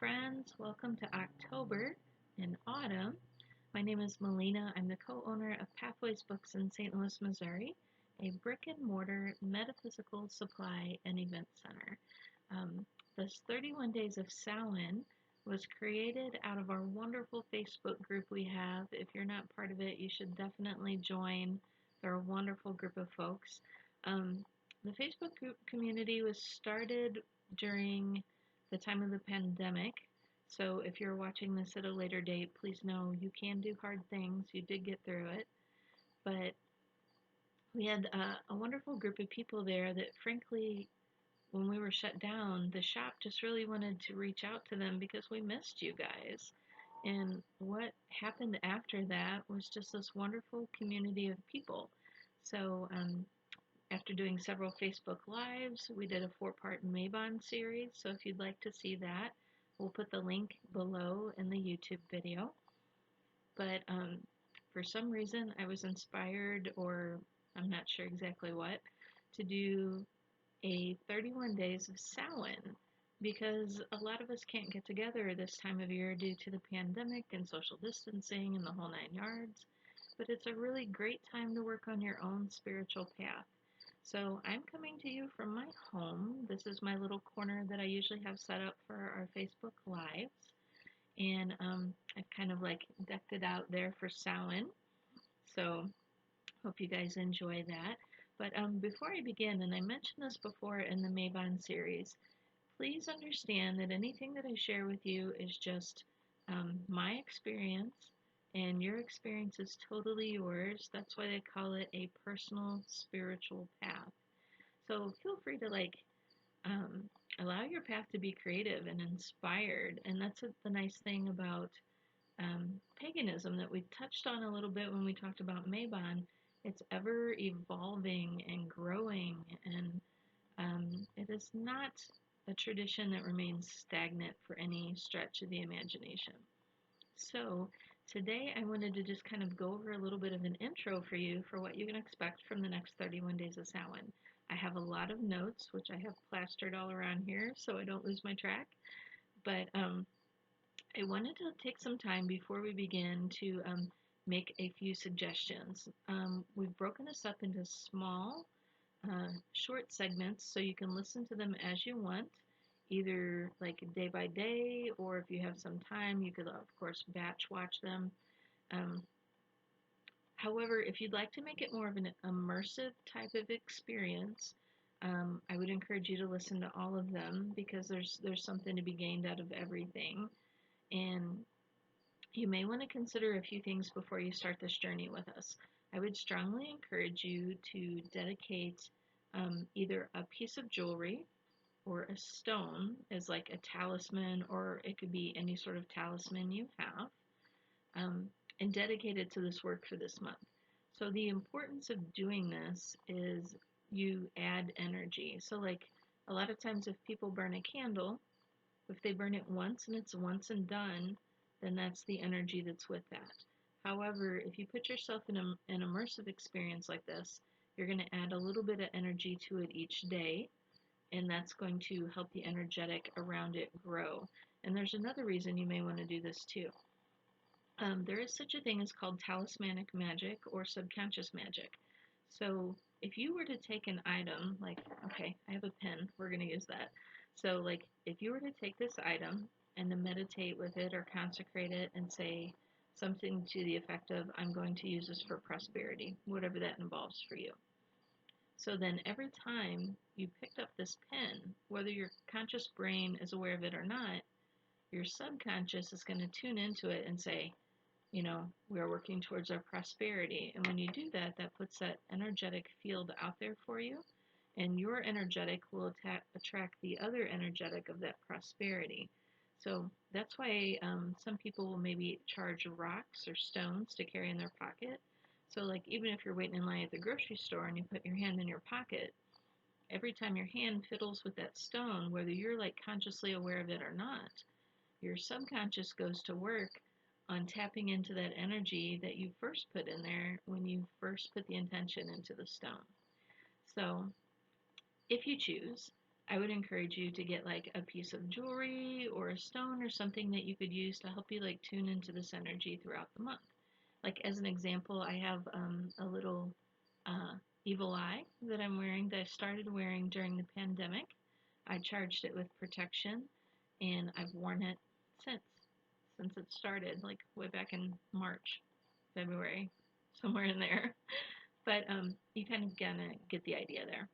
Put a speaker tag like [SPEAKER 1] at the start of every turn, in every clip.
[SPEAKER 1] friends. Welcome to October and Autumn. My name is Melina. I'm the co-owner of Pathways Books in St. Louis, Missouri, a brick and mortar metaphysical supply and event center. This 31 Days of Samhain was created out of our wonderful Facebook group we have. If you're not part of it, you should definitely join. They're a wonderful group of folks. The Facebook group community was started during the time of the pandemic. So if you're watching this at a later date, please know you can do hard things. You did get through it. But we had a wonderful group of people there that, frankly, when we were shut down, the shop just really wanted to reach out to them because we missed you guys. And what happened after that was just this wonderful community of people. So after doing several Facebook Lives, we did a 4-part Mabon series. So if you'd like to see that, we'll put the link below in the YouTube video. But for some reason, I was inspired, or I'm not sure exactly what, to do a 31 Days of Samhain, because a lot of us can't get together this time of year due to the pandemic and social distancing and the whole 9 yards. But it's a really great time to work on your own spiritual path. So I'm coming to you from my home. This is my little corner that I usually have set up for our Facebook Lives. And I've kind of like decked it out there for Samhain. So hope you guys enjoy that. But before I begin, and I mentioned this before in the Mabon series, please understand that anything that I share with you is just my experience, and your experience is totally yours. That's why they call it a personal spiritual path. So feel free to um, allow your path to be creative and inspired. And that's the nice thing about paganism that we touched on a little bit when we talked about Mabon. It's ever evolving and growing, and it is not a tradition that remains stagnant for any stretch of the imagination. So today I wanted to just kind of go over a little bit of an intro for you for what you can expect from the next 31 Days of Samhain. I have a lot of notes, which I have plastered all around here so I don't lose my track. But I wanted to take some time before we begin to make a few suggestions. We've broken this up into small, short segments so you can listen to them as you want, either like day by day, or if you have some time, you could, of course, batch watch them. Um, However, if you'd like to make it more of an immersive type of experience, I would encourage you to listen to all of them because there's something to be gained out of everything. And you may want to consider a few things before you start this journey with us. I would strongly encourage you to dedicate either a piece of jewelry or a stone as like a talisman, or it could be any sort of talisman you have, um, and dedicate it to this work for this month. So the importance of doing this is you add energy. So like a lot of times if people burn a candle, if they burn it once and it's once and done, then that's the energy that's with that. However, if you put yourself in an immersive experience like this, you're going to add a little bit of energy to it each day, and that's going to help the energetic around it grow. And there's another reason you may want to do this too. There is such a thing as called talismanic magic or subconscious magic. So if you were to take an item, like, okay, I have a pen, we're going to use that. So like if you were to take this item and to meditate with it or consecrate it and say something to the effect of, I'm going to use this for prosperity, whatever that involves for you. So then every time you picked up this pen, whether your conscious brain is aware of it or not, your subconscious is going to tune into it and say, you know, we are working towards our prosperity. And when you do that, that puts that energetic field out there for you, and your energetic will attract the other energetic of that prosperity. So that's why some people will maybe charge rocks or stones to carry in their pocket. So like even if you're waiting in line at the grocery store and you put your hand in your pocket, every time your hand fiddles with that stone, whether you're like consciously aware of it or not, your subconscious goes to work on tapping into that energy that you first put in there when you first put the intention into the stone. So if you choose, I would encourage you to get like a piece of jewelry or a stone or something that you could use to help you like tune into this energy throughout the month. Like as an example, I have a little uh, evil eye that I'm wearing that I started wearing during the pandemic. I charged it with protection, and I've worn it since since it started, like way back in March, February, somewhere in there. But you kind of gonna get the idea there.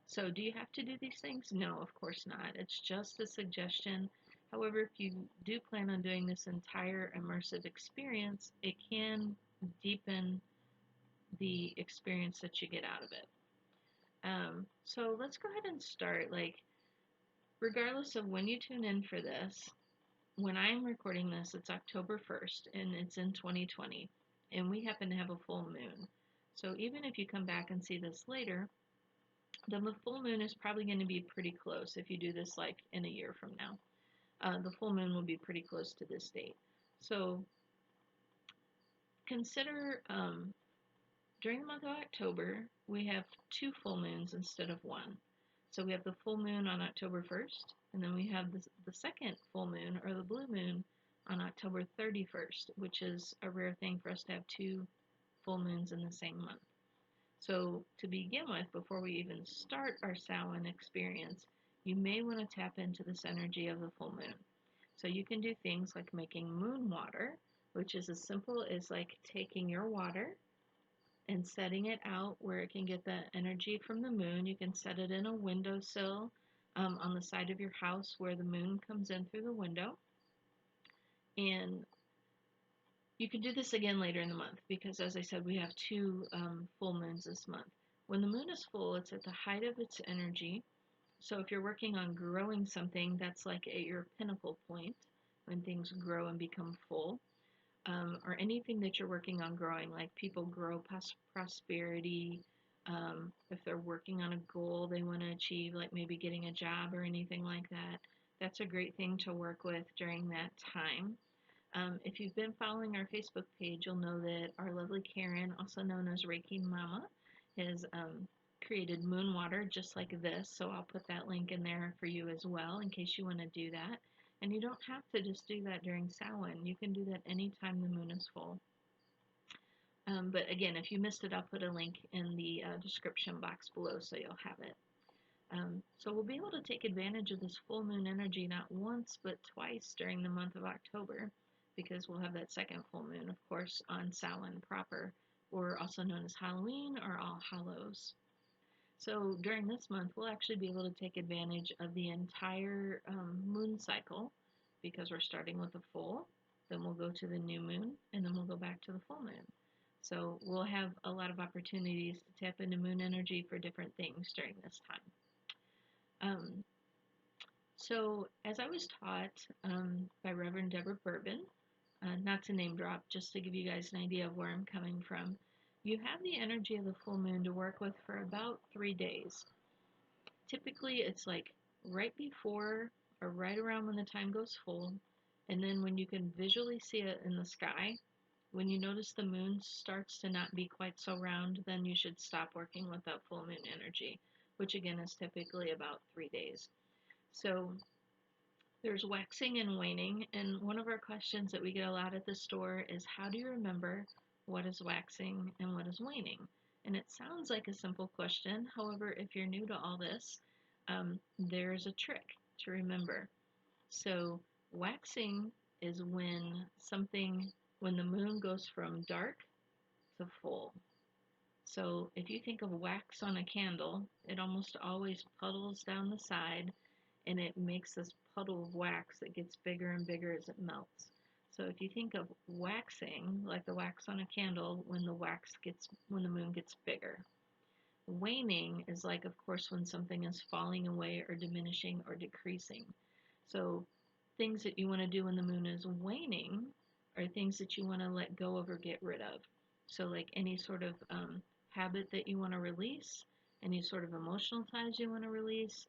[SPEAKER 1] So do you have to do these things? No, of course not. It's just a suggestion. However, if you do plan on doing this entire immersive experience, it can deepen the experience that you get out of it. So let's go ahead and start. Like, regardless of when you tune in for this, when I'm recording this, it's October 1st and it's in 2020, and we happen to have a full moon. So even if you come back and see this later, then the full moon is probably going to be pretty close if you do this like in a year from now. The full moon will be pretty close to this date. So consider during the month of October, we have two full moons instead of one. So we have the full moon on October 1st, and then we have the second full moon, or the blue moon, on October 31st, which is a rare thing for us to have two full moons in the same month. So to begin with, before we even start our Samhain experience, you may want to tap into this energy of the full moon. So you can do things like making moon water, which is as simple as like taking your water and setting it out where it can get the energy from the moon. You can set it in a windowsill on the side of your house where the moon comes in through the window. And you can do this again later in the month because, as I said, we have two full moons this month. When the moon is full, it's at the height of its energy. So if you're working on growing something, that's like at your pinnacle point when things grow and become full. Or anything that you're working on growing, like people grow prosperity. If they're working on a goal they want to achieve, like maybe getting a job or anything like that, that's a great thing to work with during that time. If you've been following our Facebook page, you'll know that our lovely Karen, also known as Reiki Mama, has created moon water just like this. So I'll put that link in there for you as well in case you want to do that. And you don't have to just do that during Samhain. You can do that anytime the moon is full. But again, if you missed it, I'll put a link in the description box below so you'll have it. So we'll be able to take advantage of this full moon energy not once but twice during the month of October, because we'll have that second full moon, of course, on Samhain proper, or also known as Halloween or All Hallows. So during this month, we'll actually be able to take advantage of the entire moon cycle, because we're starting with the full, then we'll go to the new moon, and then we'll go back to the full moon. So we'll have a lot of opportunities to tap into moon energy for different things during this time. So as I was taught by Reverend Deborah Bourbon, not to name drop, just to give you guys an idea of where I'm coming from, you have the energy of the full moon to work with for about 3 days. Typically, it's like right before or right around when the time goes full, and then when you can visually see it in the sky, when you notice the moon starts to not be quite so round, then you should stop working with that full moon energy, which again is typically about 3 days. So there's waxing and waning, and one of our questions that we get a lot at the store is, how do you remember what is waxing and what is waning? And it sounds like a simple question. However, if you're new to all this, there's a trick to remember. So waxing is when the moon goes from dark to full. So if you think of wax on a candle, it almost always puddles down the side, and it makes this puddle of wax that gets bigger and bigger as it melts. So if you think of waxing, like the wax on a candle, when the moon gets bigger. Waning is like, of course, when something is falling away or diminishing or decreasing. So things that you want to do when the moon is waning are things that you want to let go of or get rid of. So like any sort of habit that you want to release, any sort of emotional ties you want to release,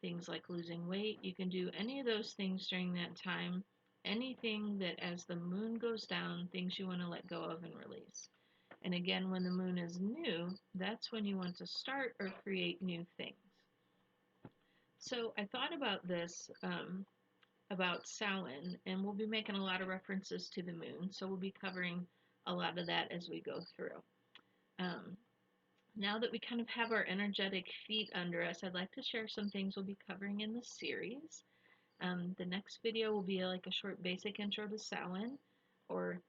[SPEAKER 1] things like losing weight, you can do any of those things during that time. Anything that as the moon goes down, things you want to let go of and release. And again, when the moon is new, that's when you want to start or create new things. So I thought about this, about Samhain, and we'll be making a lot of references to the moon, so we'll be covering a lot of that as we go through. Um, Now that we kind of have our energetic feet under us, I'd like to share some things we'll be covering in this series. The next video will be like a short basic intro to Samhain, or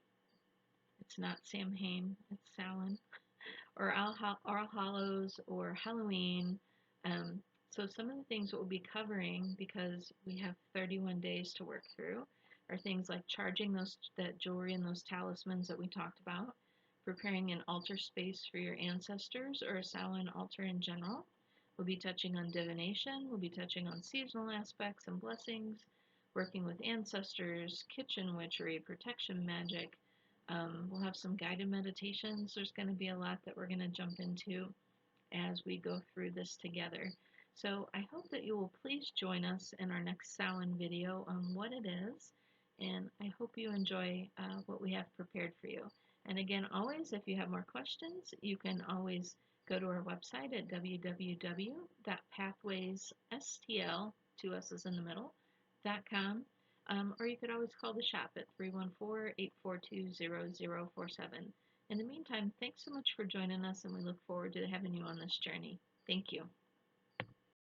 [SPEAKER 1] it's not Samhain, it's Samhain, or All Hallows, or Halloween. Um, so some of the things that we'll be covering, because we have 31 days to work through, are things like charging that jewelry and those talismans that we talked about, preparing an altar space for your ancestors or a Samhain altar in general. We'll be touching on divination, we'll be touching on seasonal aspects and blessings, working with ancestors, kitchen witchery, protection magic. We'll have some guided meditations. There's going to be a lot that we're going to jump into as we go through this together. So I hope that you will please join us in our next Samhain video on what it is, and I hope you enjoy what we have prepared for you. And again, always, if you have more questions, you can always go to our website at www.pathwaysstl, two S's in the middle, .com, or you could always call the shop at 314-842-0047. In the meantime, thanks so much for joining us, and we look forward to having you on this journey. Thank you.